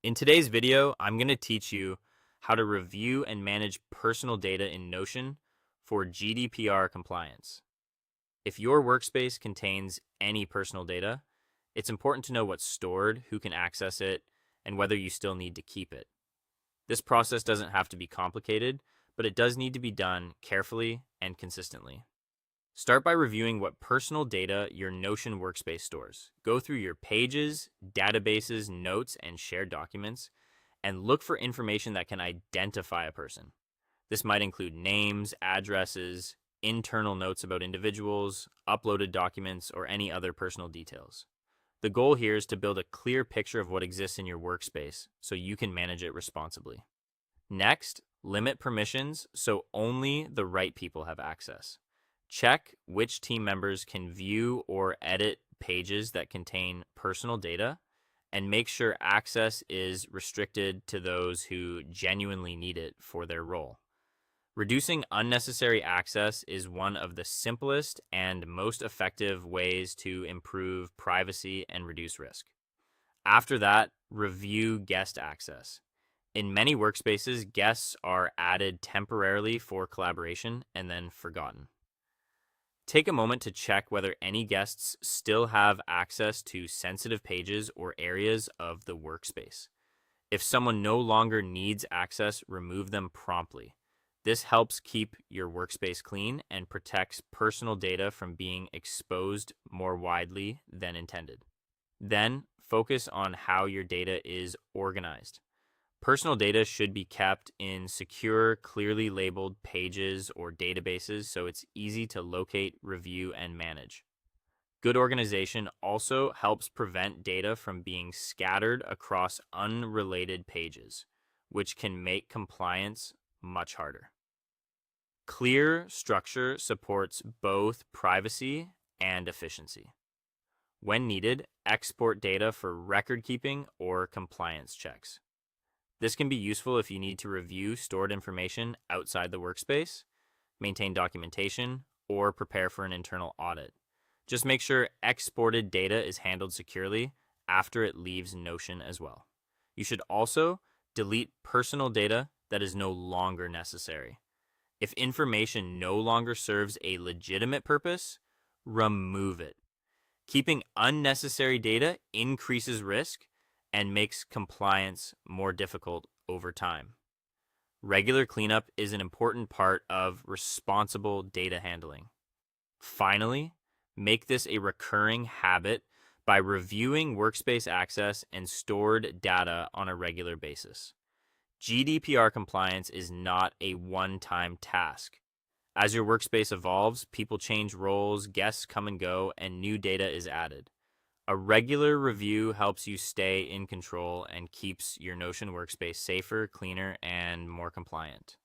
In today's video, I'm going to teach you how to review and manage personal data in Notion for GDPR compliance. If your workspace contains any personal data, it's important to know what's stored, who can access it, and whether you still need to keep it. This process doesn't have to be complicated, but it does need to be done carefully and consistently. Start by reviewing what personal data your Notion workspace stores. Go through your pages, databases, notes, and shared documents, and look for information that can identify a person. This might include names, addresses, internal notes about individuals, uploaded documents, or any other personal details. The goal here is to build a clear picture of what exists in your workspace so you can manage it responsibly. Next, limit permissions so only the right people have access. Check which team members can view or edit pages that contain personal data, and make sure access is restricted to those who genuinely need it for their role. Reducing unnecessary access is one of the simplest and most effective ways to improve privacy and reduce risk. After that, review guest access. In many workspaces, guests are added temporarily for collaboration and then forgotten. Take a moment to check whether any guests still have access to sensitive pages or areas of the workspace. If someone no longer needs access, remove them promptly. This helps keep your workspace clean and protects personal data from being exposed more widely than intended. Then, focus on how your data is organized. Personal data should be kept in secure, clearly labeled pages or databases so it's easy to locate, review, and manage. Good organization also helps prevent data from being scattered across unrelated pages, which can make compliance much harder. Clear structure supports both privacy and efficiency. When needed, export data for record keeping or compliance checks. This can be useful if you need to review stored information outside the workspace, maintain documentation, or prepare for an internal audit. Just make sure exported data is handled securely after it leaves Notion as well. You should also delete personal data that is no longer necessary. If information no longer serves a legitimate purpose, remove it. Keeping unnecessary data increases risk and makes compliance more difficult over time. Regular cleanup is an important part of responsible data handling. Finally, make this a recurring habit by reviewing workspace access and stored data on a regular basis. GDPR compliance is not a one-time task. As your workspace evolves, people change roles, guests come and go, and new data is added. A regular review helps you stay in control and keeps your Notion workspace safer, cleaner, and more compliant.